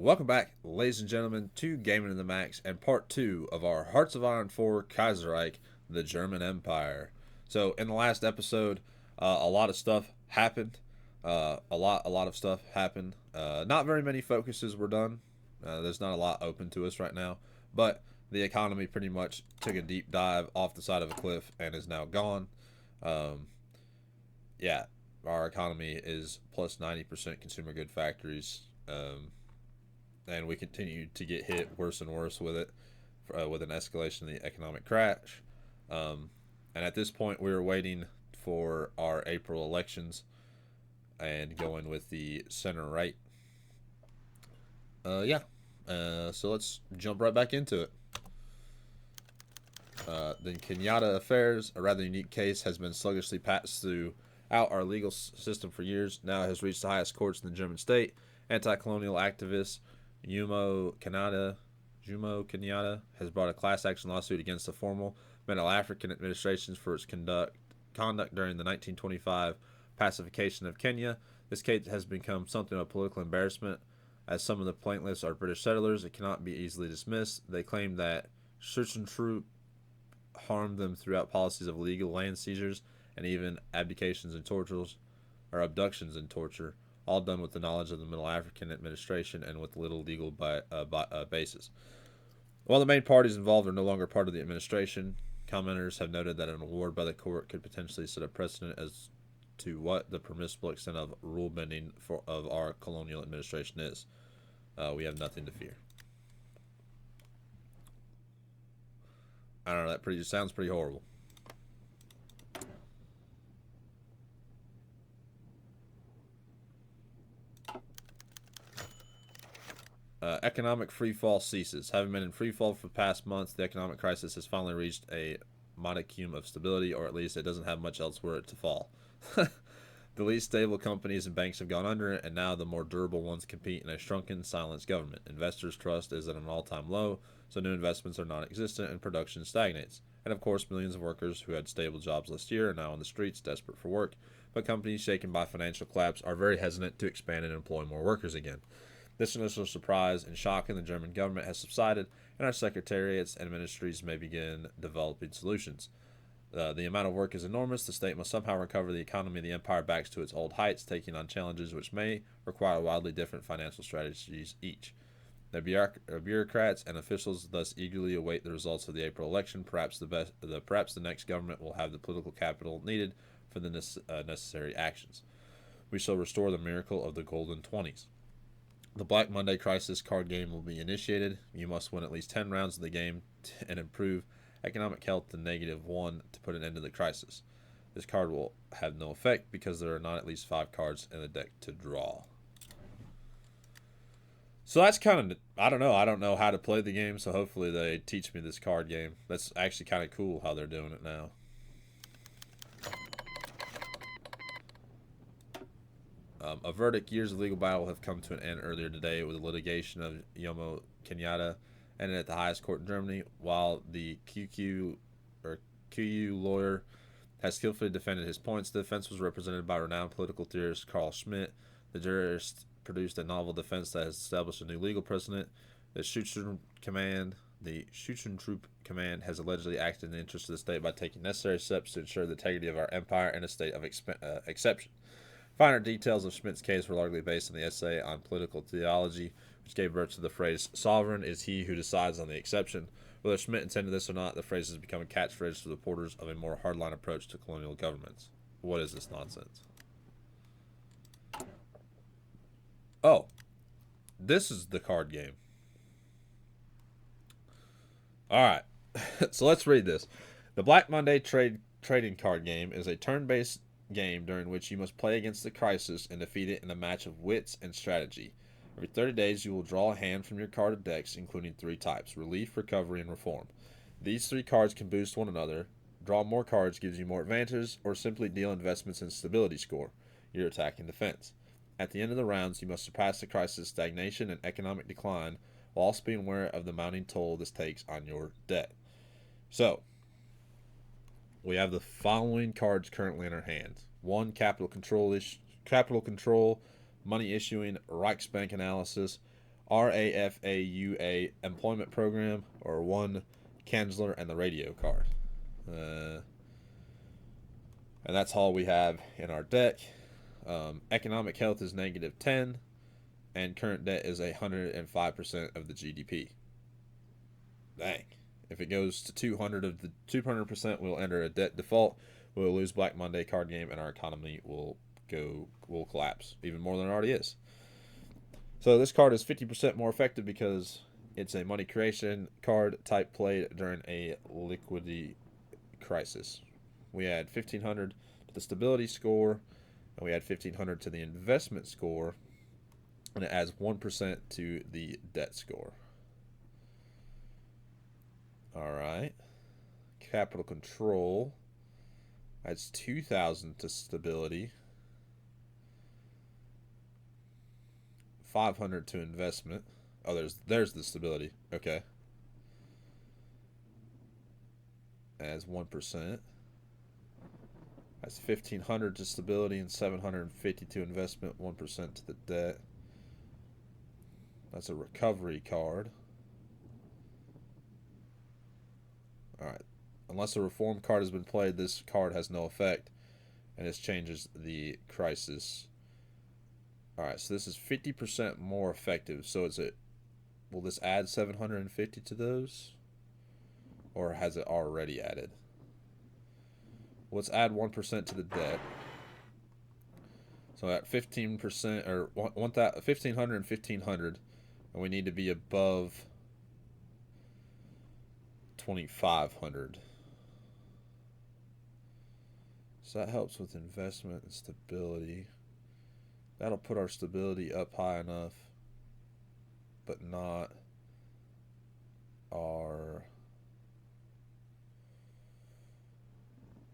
Welcome back, ladies and gentlemen, to Gaming in the Max and part 2 of our Hearts of Iron 4 Kaiserreich, the German Empire. So, in the last episode, a lot of stuff happened. A lot of stuff happened. Not very many focuses were done. There's not a lot open to us right now, but the economy pretty much took a deep dive off the side of a cliff and is now gone. Um, yeah, our economy is plus 90% consumer good factories. And we continue to get hit worse and worse with it, with an escalation of the economic crash. And at this point, we are waiting for our April elections and going with the center right. Yeah. So let's jump right back into it. The Kinata Affairs, a rather unique case, has been sluggishly passed throughout our legal system for years. Now it has reached the highest courts in the German state. Anti-colonial activists Jumo Kenyatta has brought a class action lawsuit against the former Middle African administrations for its conduct during the 1925 pacification of Kenya. This case has become something of a political embarrassment, as some of the plaintiffs are British settlers. It cannot be easily dismissed. They claim that Schutztrupp harmed them throughout policies of illegal land seizures and even abductions and abductions and torture, all done with the knowledge of the Middle African administration and with little legal basis. While the main parties involved are no longer part of the administration, commenters have noted that an award by the court could potentially set a precedent as to what the permissible extent of rule bending of our colonial administration is. We have nothing to fear. I don't know, that sounds pretty horrible. Economic freefall ceases. Having been in freefall for the past months, the economic crisis has finally reached a modicum of stability, or at least it doesn't have much else for it to fall. The least stable companies and banks have gone under, and now the more durable ones compete in a shrunken, silenced government. Investors' trust is at an all-time low, so new investments are non-existent and production stagnates. And of course, millions of workers who had stable jobs last year are now on the streets desperate for work, but companies shaken by financial collapse are very hesitant to expand and employ more workers again. This initial surprise and shock in the German government has subsided, and our secretariats and ministries may begin developing solutions. The amount of work is enormous. The state must somehow recover the economy of the empire back to its old heights, taking on challenges which may require wildly different financial strategies each. The bureaucrats and officials thus eagerly await the results of the April election. Perhaps the next government will have the political capital needed for the necessary actions. We shall restore the miracle of the Golden 20s. The Black Monday Crisis card game will be initiated. You must win at least 10 rounds of the game and improve economic health to -1 to put an end to the crisis. This card will have no effect because there are not at least 5 cards in the deck to draw. So that's kind of, I don't know how to play the game, so hopefully they teach me this card game. That's actually kind of cool how they're doing it now. A verdict, years of legal battle have come to an end earlier today with the litigation of Jomo Kenyatta ended at the highest court in Germany, while the QU lawyer has skillfully defended his points. The defense was represented by renowned political theorist Carl Schmitt. The jurist produced a novel defense that has established a new legal precedent. The Schutztrupp Command has allegedly acted in the interest of the state by taking necessary steps to ensure the integrity of our empire in a state of exception. Finer details of Schmidt's case were largely based on the essay on political theology, which gave birth to the phrase, "Sovereign is he who decides on the exception." Whether Schmidt intended this or not, the phrase has become a catchphrase for the supporters of a more hardline approach to colonial governments. What is this nonsense? Oh, this is the card game. Alright, so let's read this. The Black Monday trading card game is a turn-based game during which you must play against the crisis and defeat it in a match of wits and strategy. Every 30 days you will draw a hand from your card decks, including 3 types: relief, recovery, and reform. These 3 cards can boost one another. Draw more cards gives you more advantages, or simply deal investments in stability score, your attack and defense. At the end of the rounds, you must surpass the crisis, stagnation, and economic decline, while also being aware of the mounting toll this takes on your debt. So, we have the following cards currently in our hands. 1, capital control, money issuing, Reichsbank analysis, RAFAUA employment program, or 1 Chancellor and the radio card. And that's all we have in our deck. Economic health is -10, and current debt is 105% of the GDP. Dang. If it goes to 200%, we'll enter a debt default. We'll lose Black Monday card game, and our economy will collapse even more than it already is. So this card is 50% more effective because it's a money creation card type played during a liquidity crisis. We add 1,500 to the stability score, and we add 1,500 to the investment score, and it adds 1% to the debt score. All right. Capital control adds 2,000 to stability, 500 to investment. Oh, there's the stability. Okay. Adds 1%. That's 1,500 to stability and 750 to investment, 1% to the debt. That's a recovery card. Alright. Unless a reform card has been played, this card has no effect, and this changes the crisis. Alright, so this is 50% more effective. So will this add 750 to those? Or has it already added? Let's add 1% to the debt. So at 15%, or 1,500 and 1,500, and we need to be above 2,500. So that helps with investment and stability. That'll put our stability up high enough, but not our...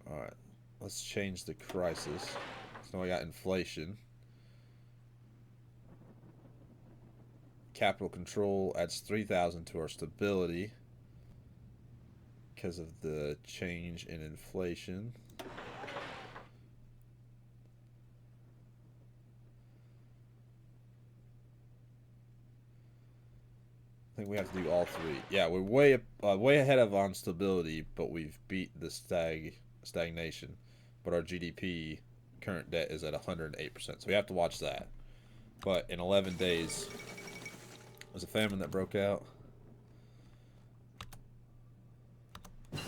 Alright, let's change the crisis. So now we got inflation. Capital control adds 3,000 to our stability because of the change in inflation. I think we have to do all three. Yeah, we're way ahead of on stability, but we've beat the stagnation. But our GDP current debt is at 108%, so we have to watch that. But in 11 days, there's a famine that broke out. Keep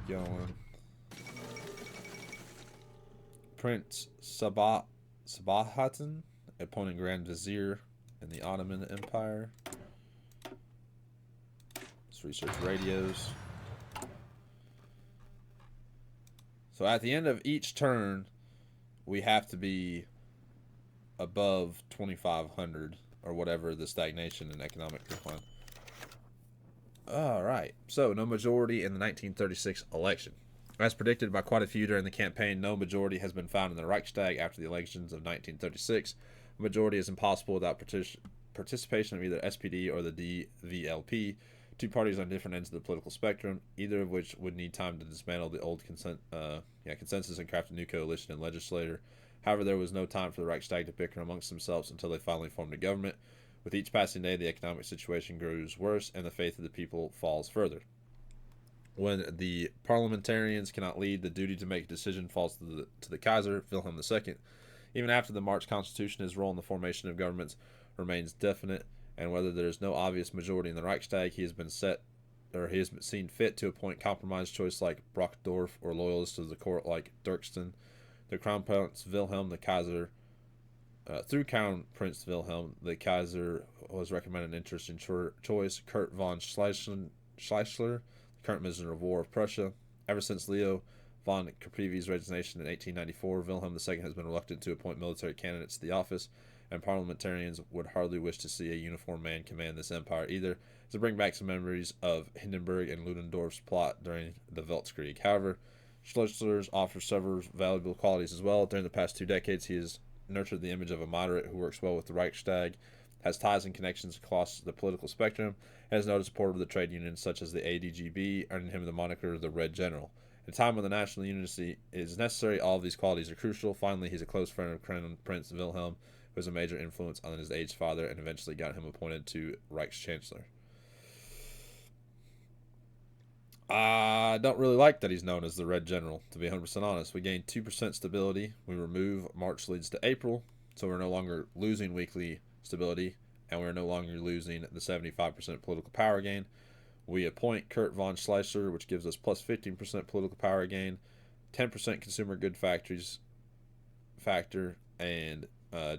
going. Prince Sabahattin, appointed Grand Vizier in the Ottoman Empire. Let's research radios. So at the end of each turn, we have to be above 2,500 or whatever the stagnation and economic decline. All right. So no majority in the 1936 election. As predicted by quite a few during the campaign, no majority has been found in the Reichstag after the elections of 1936. A majority is impossible without participation of either SPD or the DVLP, two parties on different ends of the political spectrum, either of which would need time to dismantle the old consensus and craft a new coalition and legislature. However, there was no time for the Reichstag to bicker amongst themselves until they finally formed a government. With each passing day, the economic situation grows worse and the faith of the people falls further. When the parliamentarians cannot lead, the duty to make a decision falls to the Kaiser, Wilhelm II. Even after the March Constitution, his role in the formation of governments remains definite, and whether there is no obvious majority in the Reichstag, he has been seen fit to appoint compromise choice like Brockdorf or loyalists to the court like Dirksten. The Crown Prince Wilhelm the Kaiser, through Crown Prince Wilhelm, the Kaiser was recommended an interesting choice, Kurt von Schleicher, current Minister of War of Prussia. Ever since Leo von Caprivi's resignation in 1894, Wilhelm II has been reluctant to appoint military candidates to the office, and parliamentarians would hardly wish to see a uniformed man command this empire either, to bring back some memories of Hindenburg and Ludendorff's plot during the Weltkrieg. However, Schleicher offers several valuable qualities as well. During the past 2 decades, he has nurtured the image of a moderate who works well with the Reichstag, has ties and connections across the political spectrum, and is noted supporter of the trade unions such as the ADGB, earning him the moniker the Red General. At a time when the national unity is necessary, all of these qualities are crucial. Finally, he's a close friend of Crown Prince Wilhelm, who was a major influence on his aged father and eventually got him appointed to Reich Chancellor. I don't really like that he's known as the Red General, to be 100% honest. We gained 2% stability. We remove March leads to April, so we're no longer losing weekly stability, and we're no longer losing the 75% political power gain. We appoint Kurt von Schleicher, which gives us plus 15% political power gain, 10% consumer good factories factor, and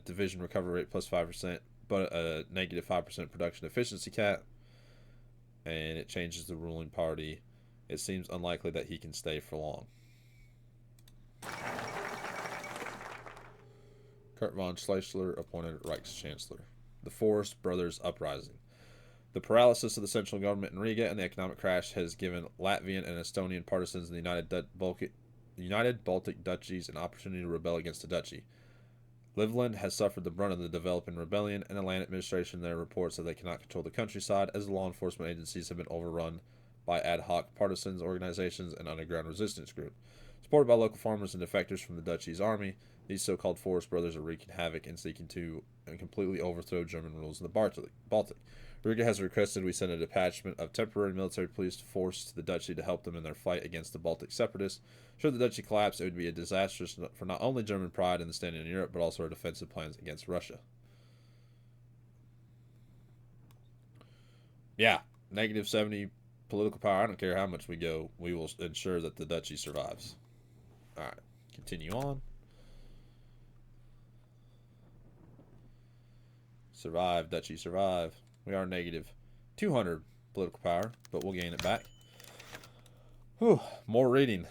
division recovery rate plus 5%, but a negative 5% production efficiency cap, and it changes the ruling party. It seems unlikely that he can stay for long. Kurt von Schleicher appointed Reich Chancellor. The Forrest Brothers Uprising. The paralysis of the central government in Riga and the economic crash has given Latvian and Estonian partisans in the United Baltic Duchies an opportunity to rebel against the duchy. Livland has suffered the brunt of the developing rebellion, and the land administration there reports that they cannot control the countryside as the law enforcement agencies have been overrun by ad hoc partisans organizations and underground resistance groups. Supported by local farmers and defectors from the duchy's army, these so-called Forest brothers are wreaking havoc and seeking to completely overthrow German rules in the Baltic. Riga has requested we send a detachment of temporary military police force to the duchy to help them in their fight against the Baltic separatists. Should the duchy collapse, it would be a disaster for not only German pride and the standing in Europe, but also our defensive plans against Russia. Yeah, negative 70 political power. I don't care how much we go. We will ensure that the duchy survives. All right, continue on. Survive, duchy, survive. We are negative 200 political power, but we'll gain it back. Whew, more reading.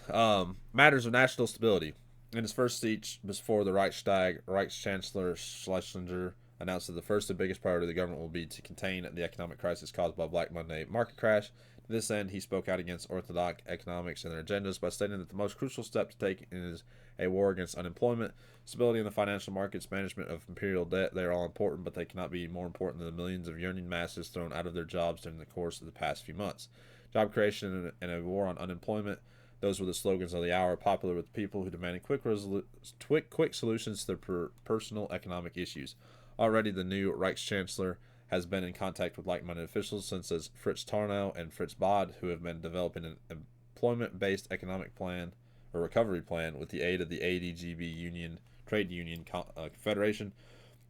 Matters of national stability. In his first speech before the Reichstag, Chancellor Schlesinger announced that the first and biggest priority of the government will be to contain the economic crisis caused by Black Monday market crash. To this end, he spoke out against orthodox economics and their agendas by stating that the most crucial step to take is a war against unemployment, stability in the financial markets, management of imperial debt. They are all important, but they cannot be more important than the millions of yearning masses thrown out of their jobs during the course of the past few months. Job creation and a war on unemployment. Those were the slogans of the hour, popular with people who demanded quick solutions to their personal economic issues. Already, the new Reichschancellor has been in contact with like-minded officials such as Fritz Tarnow and Fritz Bod, who have been developing an employment-based economic plan or recovery plan with the aid of the ADGB trade union confederation,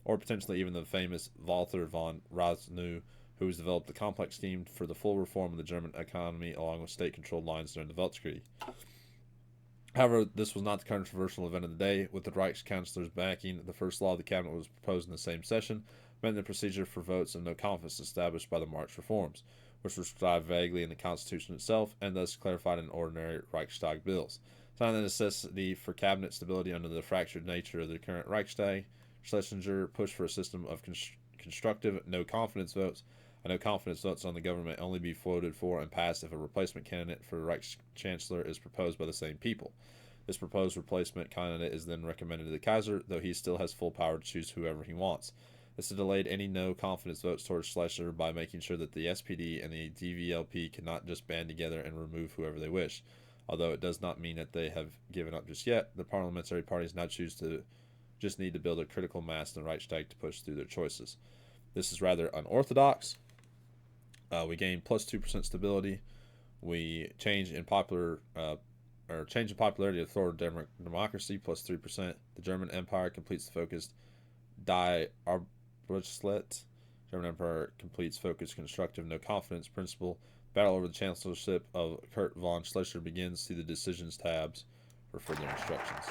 or potentially even the famous Walter von Rasnu, who has developed a complex scheme for the full reform of the German economy along with state-controlled lines during the Weltkrieg. However, this was not the controversial event of the day. With the Reichskanzler's backing, the first law of the cabinet was proposed in the same session, amending the procedure for votes of no confidence established by the March reforms, which were described vaguely in the Constitution itself and thus clarified in ordinary Reichstag bills. Signing the necessity for cabinet stability under the fractured nature of the current Reichstag, Schlesinger pushed for a system of constructive no-confidence votes. A no-confidence votes on the government only be voted for and passed if a replacement candidate for Reichschancellor is proposed by the same people. This proposed replacement candidate is then recommended to the Kaiser, though he still has full power to choose whoever he wants. This has delayed any no-confidence votes towards Schlesinger by making sure that the SPD and the DVLP cannot just band together and remove whoever they wish. Although it does not mean that they have given up just yet, the parliamentary parties now just need to build a critical mass in the Reichstag to push through their choices. This is rather unorthodox. We gain plus 2% stability. We change in popularity of authoritarian democracy plus 3%. The German Empire completes the focused Die Arbeit. German Empire completes focused constructive no confidence principle. Battle over the chancellorship of Kurt von Schleicher begins. See the decisions tabs for further instructions.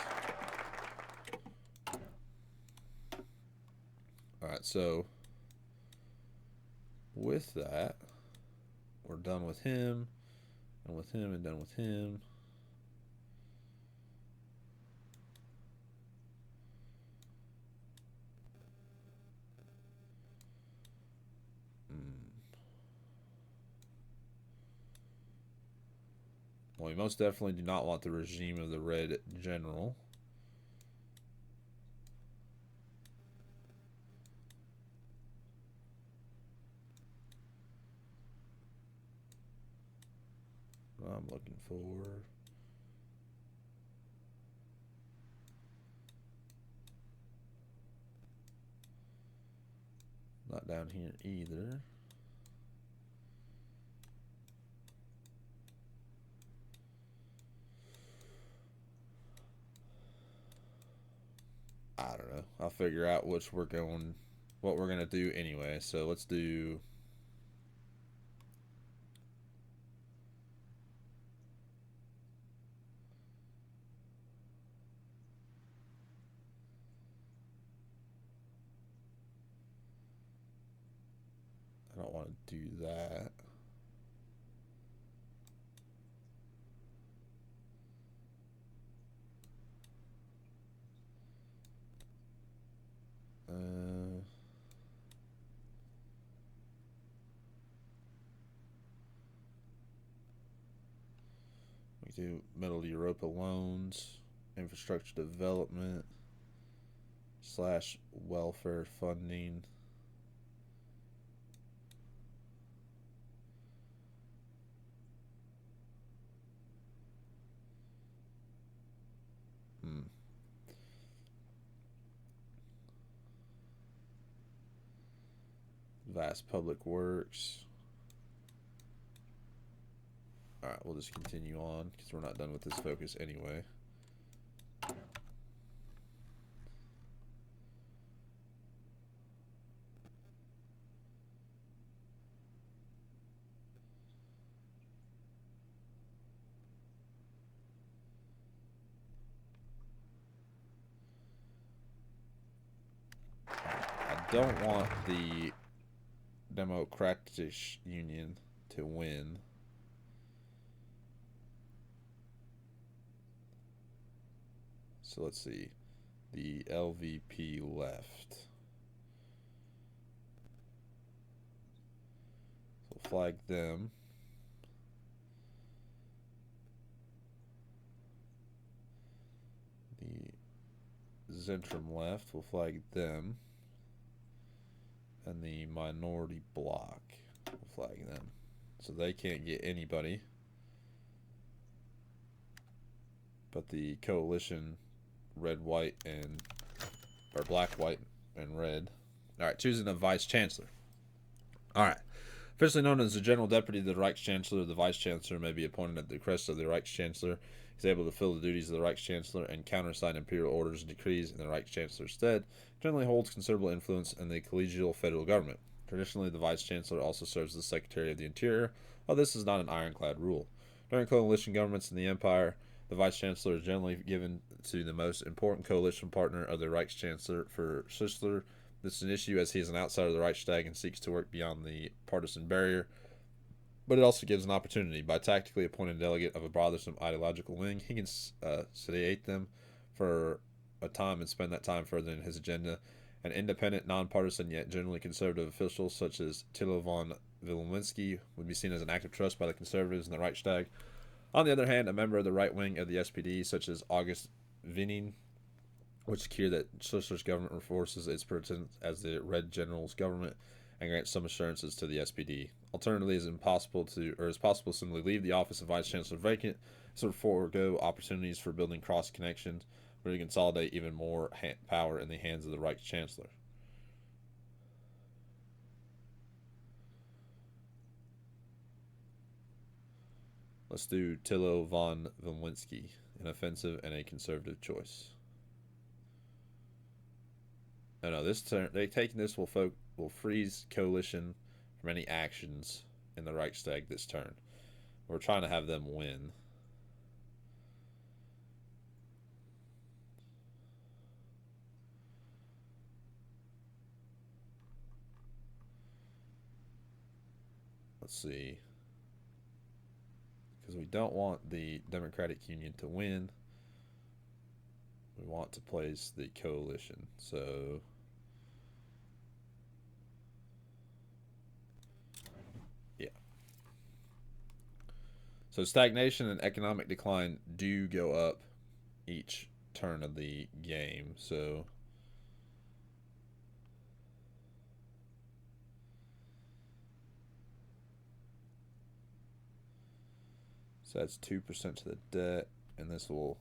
Alright, so with that, we're done with him, and with him, and done with him. Well, we most definitely do not want the regime of the Red General. I'm looking for... down here either. I don't know. I'll figure out what we're gonna do anyway. So let's do. I don't want to do that. We do Middle Europa loans, infrastructure development, / welfare funding. Vast public works. Alright, we'll just continue on because we're not done with this focus anyway. I don't want the Democratic Union to win. So let's see. The LVP left. So we'll flag them. The Zentrum left. We'll flag them. And the minority bloc. We'll flag them. So they can't get anybody. But the coalition, red, white, and or black, white, and red. All right, choosing a vice chancellor. All right, officially known as the general deputy of the Reich Chancellor, the vice chancellor may be appointed at the request of the Reich Chancellor. He's able to fill the duties of the Reich Chancellor and countersign imperial orders and decrees in the Reich Chancellor's stead. Generally holds considerable influence in the collegial federal government. Traditionally, the vice chancellor also serves as the Secretary of the Interior, while this is not an ironclad rule. During coalition governments in the empire, the vice chancellor is generally given to the most important coalition partner of the Reich Chancellor. For Schussler, this is an issue as he is an outsider of the Reichstag and seeks to work beyond the partisan barrier. But it also gives an opportunity. By tactically appointing a delegate of a bothersome ideological wing, he can sedate them for a time and spend that time furthering his agenda. An independent, nonpartisan, yet generally conservative official such as Thilo von Wilimowski would be seen as an act of trust by the conservatives in the Reichstag. On the other hand, a member of the right wing of the SPD, such as August Winning, would secure that Schussler's government enforces its pretence as the Red General's government and grants some assurances to the SPD. Alternatively, it is possible to simply leave the office of Vice Chancellor vacant, sort of forego opportunities for building cross connections, or to consolidate even more power in the hands of the Reich Chancellor. Let's do Thilo von Wilimowski, an offensive and a conservative choice. No, this turn they taking this will freeze coalition from any actions in the Reichstag this turn. We're trying to have them win. Let's see. Because we don't want the Democratic Union to win. We want to place the coalition. So yeah. So stagnation and economic decline do go up each turn of the game. So that's 2% to the debt, and this will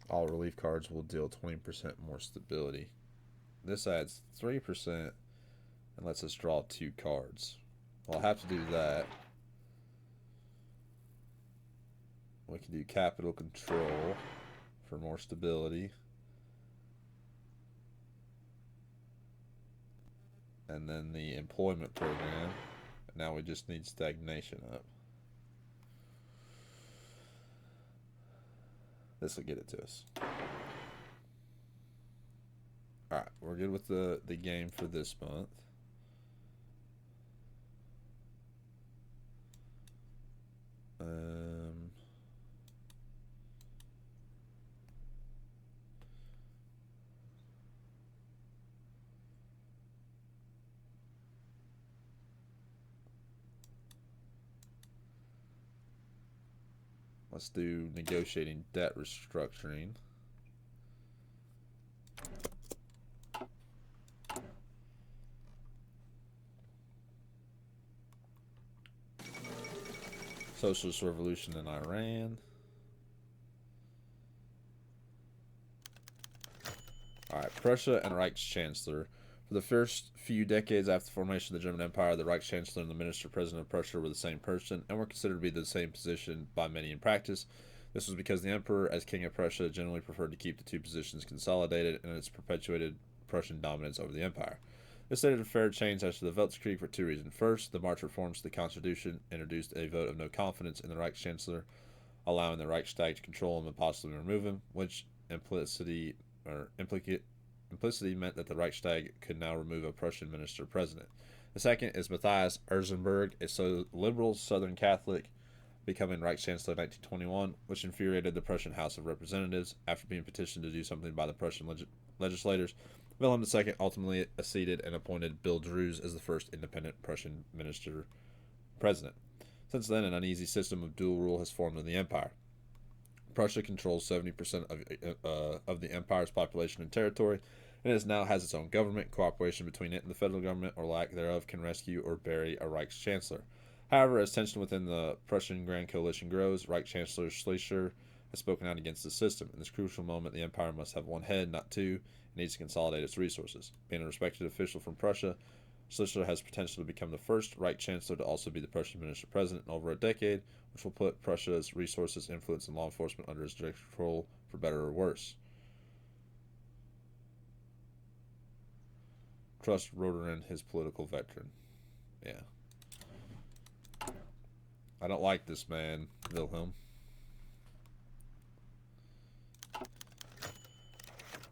all relief cards will deal 20% more stability. This adds 3% and lets us draw 2 cards. Well, I'll have to do that. We can do capital control for more stability. And then the employment program. Now we just need stagnation up. This will get it to us. Alright, we're good with the game for this month. Let's do negotiating debt restructuring. Socialist revolution in Iran. Alright, Prussia and Reich Chancellor. For the first few decades after the formation of the German Empire, the Reich Chancellor and the Minister-President of Prussia were the same person and were considered to be the same position by many in practice. This was because the Emperor, as King of Prussia, generally preferred to keep the two positions consolidated, and its perpetuated Prussian dominance over the empire. This stated a fair change after the Weltkrieg for 2 reasons. First, the March reforms to the Constitution introduced a vote of no confidence in the Reich Chancellor, allowing the Reichstag to control him and possibly remove him, which implicitly meant that the Reichstag could now remove a Prussian minister-president. The second is Matthias Erzenberg, a liberal Southern Catholic, becoming Reich Chancellor in 1921, which infuriated the Prussian House of Representatives. After being petitioned to do something by the Prussian legislators, Wilhelm II ultimately acceded and appointed Bill Drews as the first independent Prussian minister-president. Since then, an uneasy system of dual rule has formed in the empire. Prussia controls 70% of the empire's population and territory, and it now has its own government. Cooperation between it and the federal government, or lack thereof, can rescue or bury a Reich Chancellor. However, as tension within the Prussian Grand Coalition grows, Reich Chancellor Schleicher has spoken out against the system. In this crucial moment, the empire must have one head, not two, and needs to consolidate its resources. Being a respected official from Prussia, Schleicher has potential to become the first Reich Chancellor to also be the Prussian minister-president in over a decade, which will put Prussia's resources, influence, and law enforcement under his direct control, for better or worse. Trust Roderin, his political veteran. Yeah. I don't like this man, Wilhelm.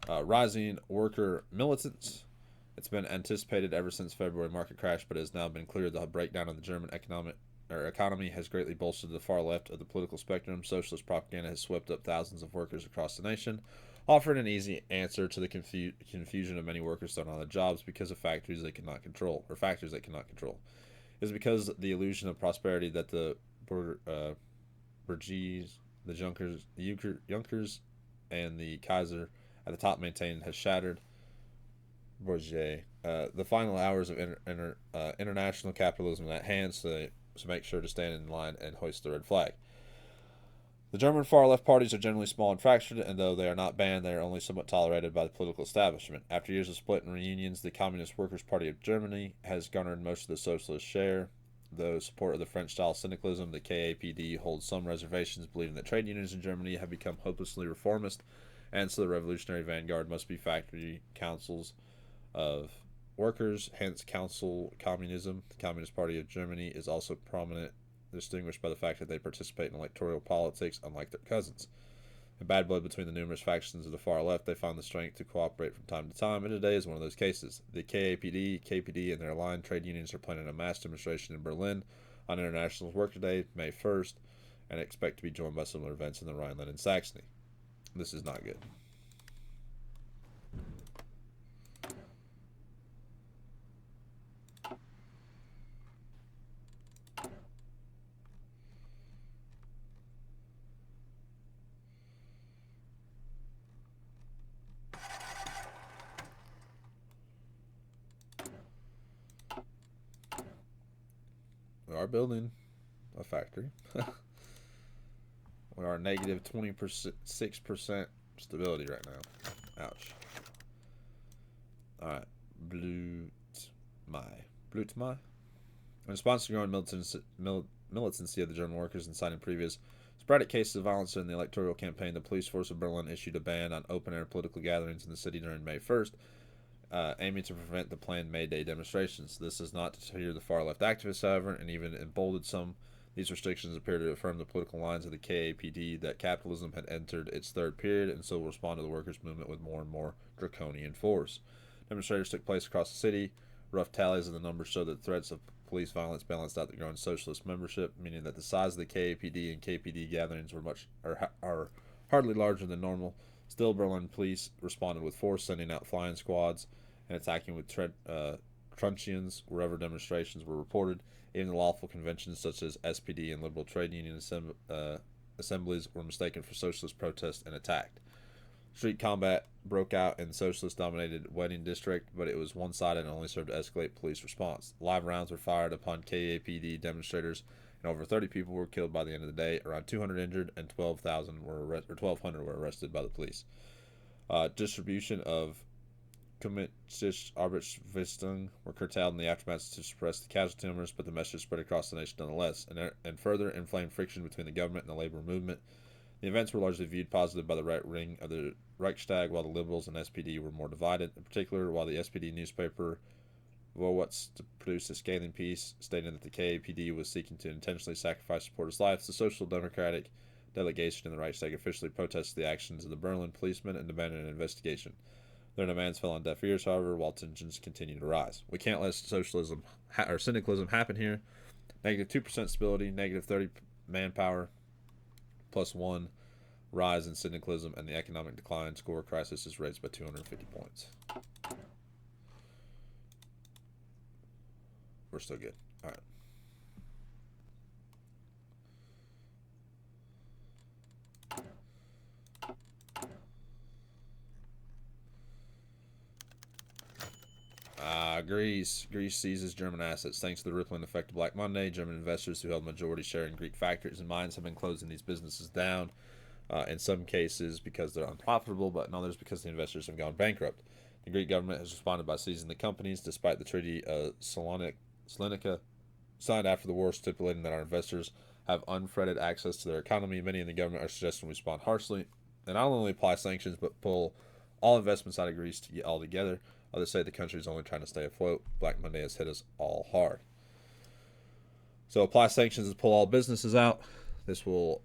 Rising worker militants. It's been anticipated ever since February market crash, but it has now been clear the breakdown of the German economy has greatly bolstered the far left of the political spectrum. Socialist propaganda has swept up thousands of workers across the nation, offering an easy answer to the confusion of many workers thrown out of their jobs because of factories they cannot control. It is because the illusion of prosperity that the Bourgeois, the Junkers, and the Kaiser at the top maintained has shattered. Bourget. The final hours of international capitalism are at hand, so make sure to stand in line and hoist the red flag. The German far-left parties are generally small and fractured, and though they are not banned, they are only somewhat tolerated by the political establishment. After years of split and reunions, the Communist Workers' Party of Germany has garnered most of the socialist share. Though support of the French-style syndicalism, the KAPD holds some reservations, believing that trade unions in Germany have become hopelessly reformist, and so the revolutionary vanguard must be factory councils of workers, hence council communism. The Communist Party of Germany is also prominent, distinguished by the fact that they participate in electoral politics unlike their cousins. In bad blood between the numerous factions of the far left, they find the strength to cooperate from time to time, and today is one of those cases. The KPD, and their aligned trade unions are planning a mass demonstration in Berlin on International Worker Day, May 1st, and expect to be joined by similar events in the Rhineland and Saxony. This is not good. We are building a factory. We are negative 26% stability right now. Ouch. All right. Blutmai. In response to growing militancy of the German workers and citing previous sporadic cases of violence in the electoral campaign, the police force of Berlin issued a ban on open-air political gatherings in the city during May 1st, aiming to prevent the planned May Day demonstrations. This is not to hear the far-left activists, however, and even emboldened some. These restrictions appear to affirm the political lines of the KAPD that capitalism had entered its third period and so will respond to the workers' movement with more and more draconian force. Demonstrations took place across the city. Rough tallies of the numbers show that threats of police violence balanced out the growing socialist membership, meaning that the size of the KAPD and KPD gatherings are hardly larger than normal. Still, Berlin police responded with force, sending out flying squads and attacking with truncheons wherever demonstrations were reported. Even the lawful conventions such as SPD and liberal trade union assemblies were mistaken for socialist protests and attacked. Street combat broke out in the socialist-dominated Wedding district, but it was one-sided and only served to escalate police response. Live rounds were fired upon KAPD demonstrators, and over 30 people were killed by the end of the day. Around 200 injured, and 1,200 were arrested by the police. Distribution of Kommunistische Arbeitsversammlungen were curtailed in the aftermath to suppress the casualty numbers, but the message spread across the nation nonetheless, and further inflamed friction between the government and the labor movement. The events were largely viewed positive by the right wing of the Reichstag, while the Liberals and SPD were more divided. In particular, while the SPD newspaper Vorwärts produced a scathing piece stating that the KAPD was seeking to intentionally sacrifice supporters' lives, the Social Democratic delegation in the Reichstag officially protested the actions of the Berlin policemen and demanded an investigation. Their demands fell on deaf ears, however, while tensions continued to rise. We can't let socialism or syndicalism happen here. Negative 2% stability, negative 30 manpower, +1 rise in syndicalism, and the economic decline score crisis is raised by 250 points. We're still good. All right. Greece seizes German assets. Thanks to the rippling effect of Black Monday, German investors who held majority share in Greek factories and mines have been closing these businesses down. In some cases because they're unprofitable, but in others because the investors have gone bankrupt. The Greek government has responded by seizing the companies, despite the Treaty of Salonika signed after the war stipulating that our investors have unfettered access to their economy. Many in the government are suggesting we respond harshly and not only apply sanctions but pull all investments out of Greece to get all together. Others say the country is only trying to stay afloat. Black Monday has hit us all hard. So apply sanctions and pull all businesses out. This will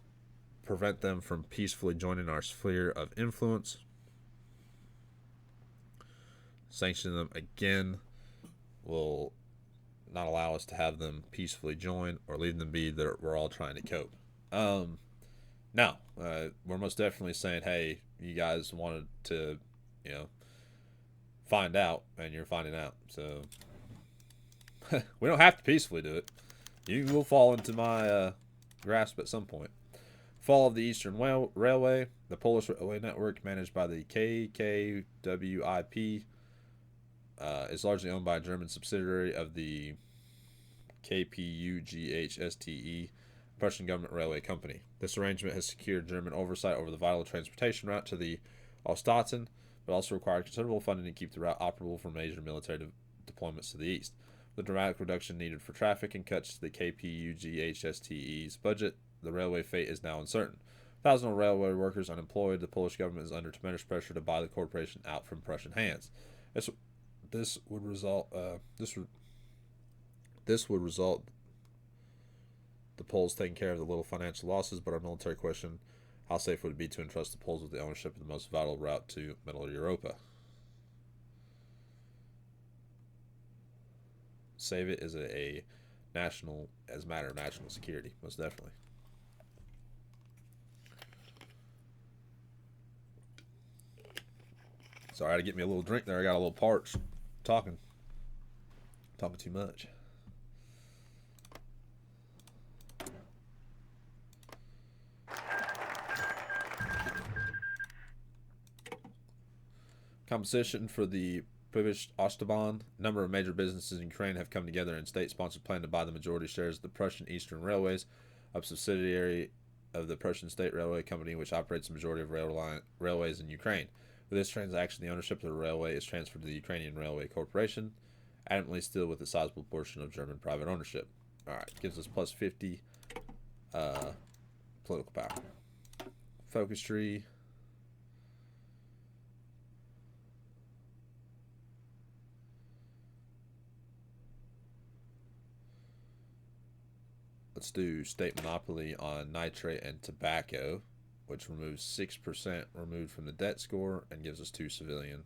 prevent them from peacefully joining our sphere of influence. Sanctioning them again will not allow us to have them peacefully join or leave them be that we're all trying to cope. Now, we're most definitely saying, hey, you guys wanted to, find out, and you're finding out. So we don't have to peacefully do it. You will fall into my grasp at some point. Fall of the Eastern Railway. The Polish railway network, managed by the KKWIP, is largely owned by a German subsidiary of the KPUGHSTE, Prussian government railway company. This arrangement has secured German oversight over the vital transportation route to the Ostaaten, but also required considerable funding to keep the route operable for major military deployments to the east. The dramatic reduction needed for traffic and cuts to the KPUGHSTE's budget, the railway fate is now uncertain. Thousands of railway workers unemployed. The Polish government is under tremendous pressure to buy the corporation out from Prussian hands. This would result the Poles taking care of the little financial losses, but our military question: how safe would it be to entrust the Poles with the ownership of the most vital route to Middle Europa? Save it as a matter of national security, most definitely. Sorry, I had to get me a little drink there. I got a little parched. Talking too much. Competition for the Privish Ostbahn. A number of major businesses in Ukraine have come together in state-sponsored plan to buy the majority shares of the Prussian Eastern Railways, a subsidiary of the Prussian State Railway Company, which operates the majority of railways in Ukraine. With this transaction, the ownership of the railway is transferred to the Ukrainian Railway Corporation, adamantly still with a sizable portion of German private ownership. Alright, gives us plus 50 political power. Focus tree. Let's do state monopoly on nitrate and tobacco, which removes 6% removed from the debt score and gives us 2 civilian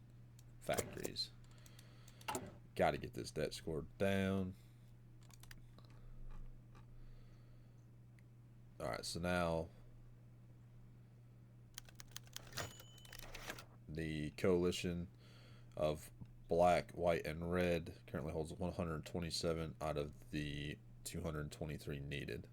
factories. Got to get this debt score down. Alright, so now the coalition of black, white, and red currently holds 127 out of the 223 needed.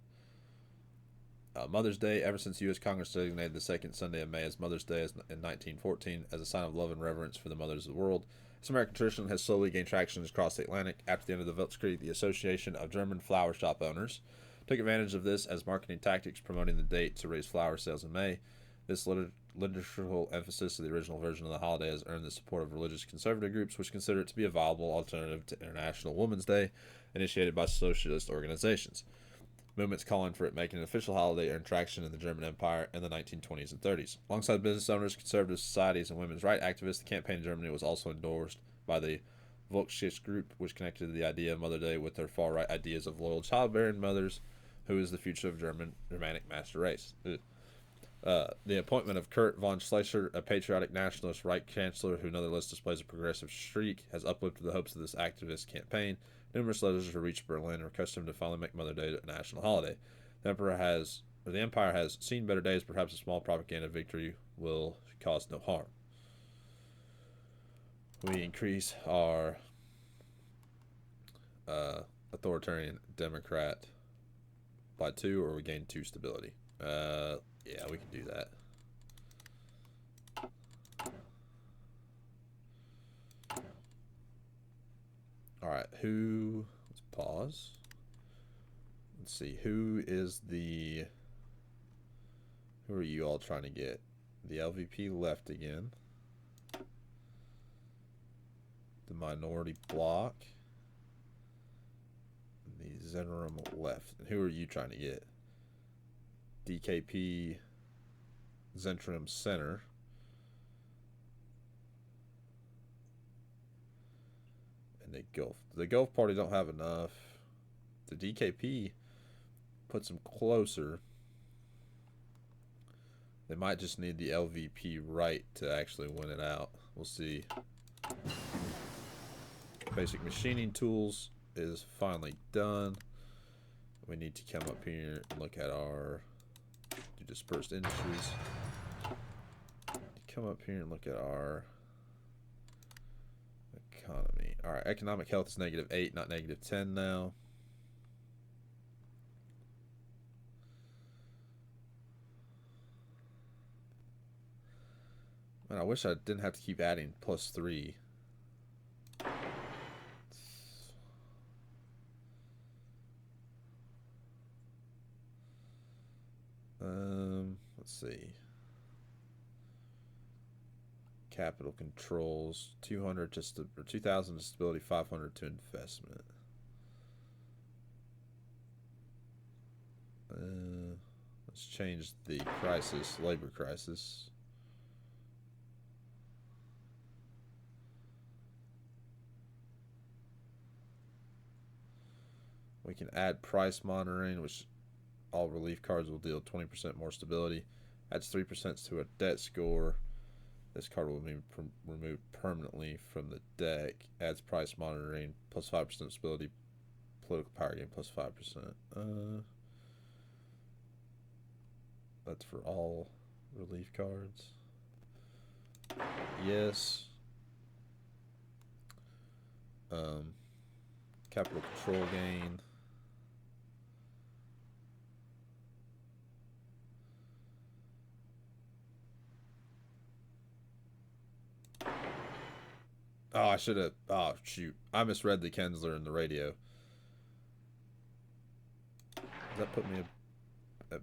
Mother's Day. Ever since the U.S. Congress designated the second Sunday of May as Mother's Day in 1914 as a sign of love and reverence for the mothers of the world, this American tradition has slowly gained traction across the Atlantic. After the end of the Weltkrieg, the Association of German Flower Shop Owners took advantage of this as marketing tactics, promoting the date to raise flower sales in May. This liturgical emphasis of the original version of the holiday has earned the support of religious conservative groups, which consider it to be a viable alternative to International Women's Day, initiated by socialist organizations. Movements calling for it making an official holiday earned traction in the German Empire in the 1920s and 30s. Alongside business owners, conservative societies, and women's rights activists, the campaign in Germany was also endorsed by the Volksgruppe, which connected the idea of Mother Day with their far-right ideas of loyal childbearing mothers, who is the future of Germanic master race. The appointment of Kurt von Schleicher, a patriotic nationalist Reich Chancellor who nonetheless displays a progressive streak, has uplifted the hopes of this activist campaign. Numerous letters have reached Berlin requesting to finally make Mother Day a national holiday. The Empire has seen better days. Perhaps a small propaganda victory will cause no harm. We increase our authoritarian Democrat by 2, or we gain 2 stability. Yeah, we can do that. Alright, let's pause. Let's see, who are you all trying to get? The LVP left again. The minority bloc. The Zentrum left. And who are you trying to get? DKP, Zentrum Center. And the Gulf. The Gulf Party don't have enough. The DKP puts them closer. They might just need the LVP right to actually win it out. We'll see. Basic machining tools is finally done. We need to come up here and look at our dispersed industries. Come up here and look at our economy. Alright, economic health is -8, not -10 now. Man, I wish I didn't have to keep adding +3. Let's see. Capital controls 200 to or 2,000 to stability, 500 to investment. Let's change the crisis, labor crisis. We can add price monitoring, which all relief cards will deal 20% more stability. Adds 3% to a debt score. This card will be removed permanently from the deck. Adds price monitoring, plus 5% stability. Political power gain, plus 5%. That's for all relief cards. Yes. Capital control gain. Oh, I should have. Oh, shoot. I misread the Chancellor in the radio. That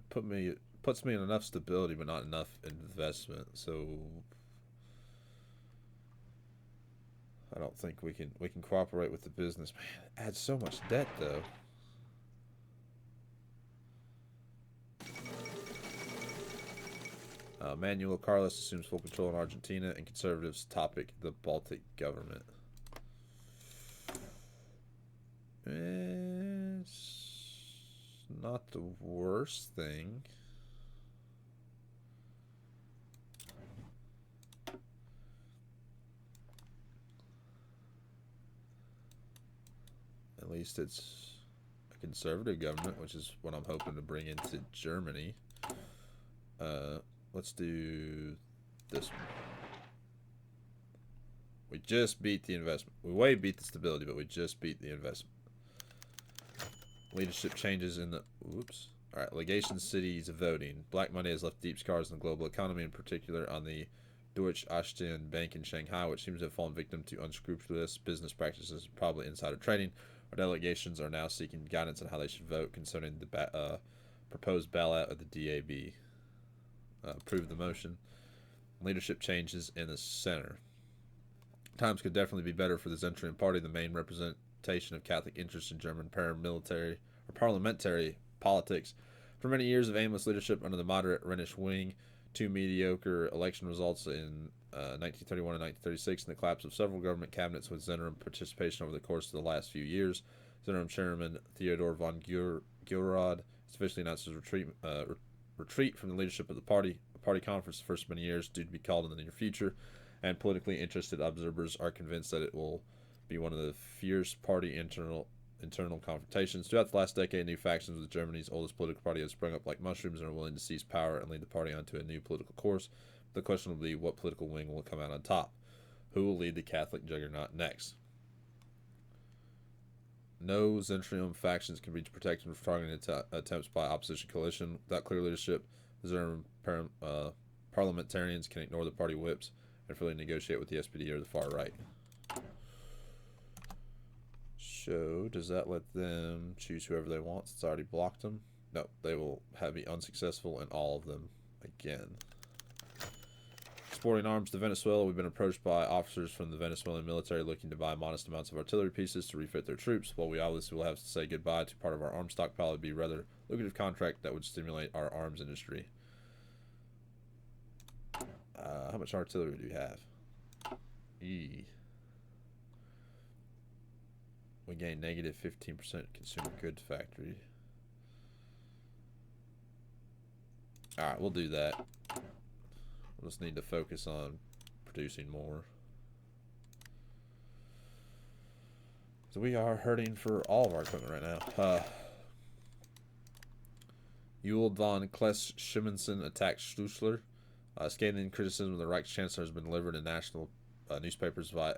puts me in enough stability, but not enough investment. So I don't think we can cooperate with the business. Man, adds so much debt though. Manuel Carlos assumes full control in Argentina, and conservatives topic the Baltic government. It's not the worst thing. At least it's a conservative government, which is what I'm hoping to bring into Germany. Let's do this one. We just beat the investment. We way beat the stability, but we just beat the investment. Leadership changes in the... Oops. Alright, legation cities voting. Black Monday has left deep scars in the global economy, in particular on the Deutsche Ashtian Bank in Shanghai, which seems to have fallen victim to unscrupulous business practices, probably insider trading. Our delegations are now seeking guidance on how they should vote concerning the proposed bailout of the DAB. Approve the motion. Leadership changes in the center. Times could definitely be better for the Zentrian Party, the main representation of Catholic interests in German paramilitary or parliamentary politics. For many years of aimless leadership under the moderate Rhenish wing, two mediocre election results in 1931 and 1936, and the collapse of several government cabinets with Zentrum participation over the course of the last few years. Zentrum chairman Theodor von Gilrod officially announced his retreat from the leadership of the party. A party conference the first of many years due to be called in the near future, and politically interested observers are convinced that it will be one of the fierce party internal confrontations. Throughout the last decade, new factions with Germany's oldest political party have sprung up like mushrooms and are willing to seize power and lead the party onto a new political course. The question will be, what political wing will come out on top? Who will lead the Catholic juggernaut next? No Zentrium factions can be protected from targeted attempts by opposition coalition. Without clear leadership, the Zentrium parliamentarians can ignore the party whips and freely negotiate with the SPD or the far right. So, does that let them choose whoever they want since I already blocked them? No, they will be unsuccessful in all of them again. Exporting arms to Venezuela. We've been approached by officers from the Venezuelan military looking to buy modest amounts of artillery pieces to refit their troops. While we obviously will have to say goodbye to part of our arms stockpile, it would be a rather lucrative contract that would stimulate our arms industry. How much artillery do we have? We gain negative 15% consumer goods factory. Alright, we'll do that. We'll just need to focus on producing more. So we are hurting for all of our equipment right now. Ewald von Klesch-Schimmensen attacked Schlussler. Scathing criticism of the Reich Chancellor has been delivered in national newspapers by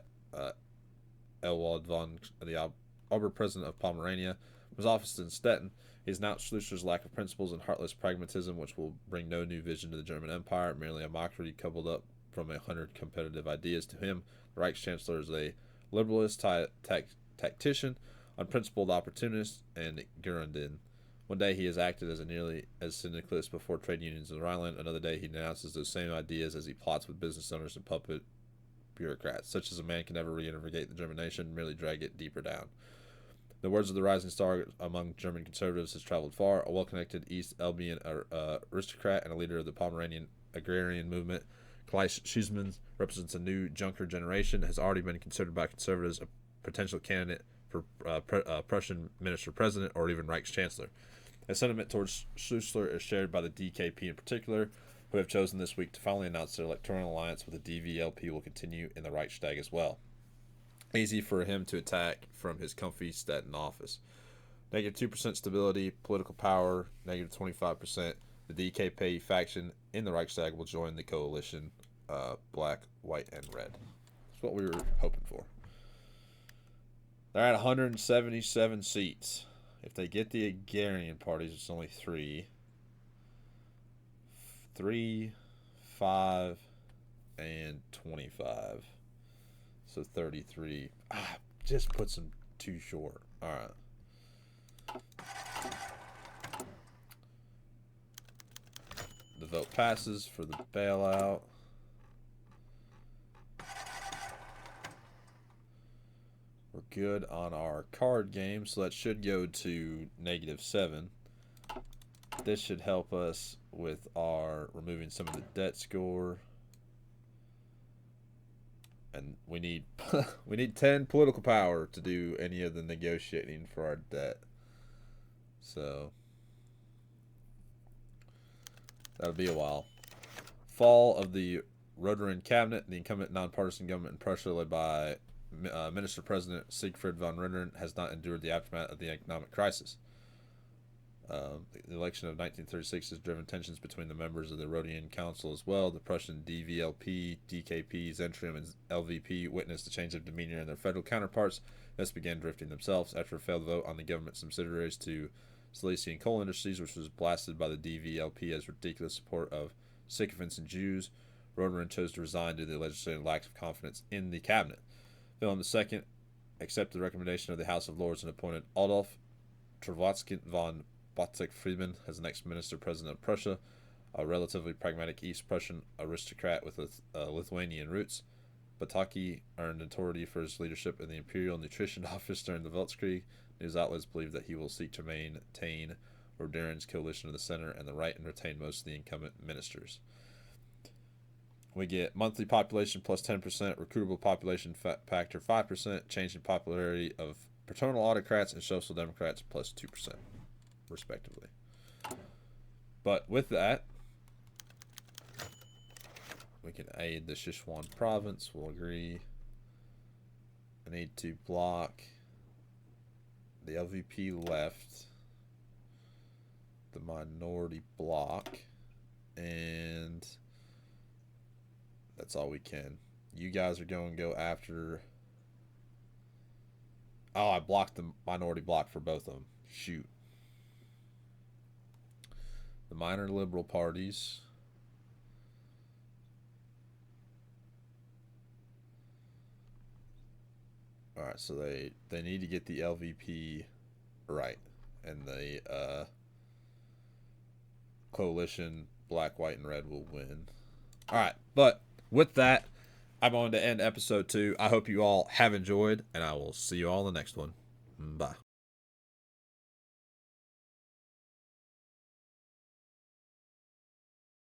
Ewald von, the Oberpresident of Pomerania, was office in Stettin. He has announced Schlusser's lack of principles and heartless pragmatism, which will bring no new vision to the German Empire, merely a mockery coupled up from 100 competitive ideas. To him, the Reich Chancellor is a liberalist tactician, unprincipled opportunist, and Girondin. One day he has acted as nearly as syndicalist before trade unions in Rhineland. Another day he denounces those same ideas as he plots with business owners and puppet bureaucrats. Such as a man can never reintegrate the German nation, merely drag it deeper down. The words of the rising star among German conservatives has traveled far. A well-connected East Albion aristocrat and a leader of the Pomeranian agrarian movement, Klaus Schumann represents a new Junker generation, has already been considered by conservatives a potential candidate for Prussian minister-president or even Reichschancellor. A sentiment towards Schlussler is shared by the DKP in particular, who have chosen this week to finally announce their electoral alliance with the DVLP will continue in the Reichstag as well. Easy for him to attack from his comfy Stettin office. Negative 2% stability, political power, negative 25%. The DKP faction in the Reichstag will join the coalition, black, white, and red. That's what we were hoping for. They're at 177 seats. If they get the agrarian parties, it's only 3, 5, and 25. So 33. Just puts them too short. Alright. The vote passes for the bailout. good on our card game, so that should go to -7. This should help us with our removing some of the debt score. And we need we need 10 political power to do any of the negotiating for our debt. So that'll be a while. Fall of the Reich Cabinet, the incumbent nonpartisan government in Prussia led by Minister President Siegfried von Rundern has not endured the aftermath of the economic crisis. The election of 1936 has driven tensions between the members of the Rhodian Council as well. The Prussian DVLP, DKP, Zentrum, and LVP witnessed a change of demeanor in their federal counterparts. Thus began drifting themselves after a failed vote on the government subsidiaries to Silesian coal industries, which was blasted by the DVLP as ridiculous support of sycophants and Jews. Rundern chose to resign due to the legislative lack of confidence in the cabinet. Wilhelm II accepted the recommendation of the House of Lords and appointed Adolf Travotsky von Botzek-Friedman as the next minister president of Prussia, a relatively pragmatic East Prussian aristocrat with Lithuanian roots. Bataki earned notoriety for his leadership in the Imperial Nutrition Office during the Weltkrieg. News outlets believe that he will seek to maintain Rundern's coalition of the center and the right and retain most of the incumbent ministers. We get monthly population plus 10%, recruitable population factor 5%, change in popularity of paternal autocrats and social democrats plus 2%, respectively. But with that, we can aid the Sichuan province. We'll agree. I need to block the LVP left, the minority bloc, and that's all we can. You guys are going to go after... Oh, I blocked the minority bloc for both of them. Shoot. The minor liberal parties. Alright, so they need to get the LVP right. And the coalition, black, white, and red will win. Alright, but with that, I'm going to end episode 2. I hope you all have enjoyed, and I will see you all in the next one. Bye.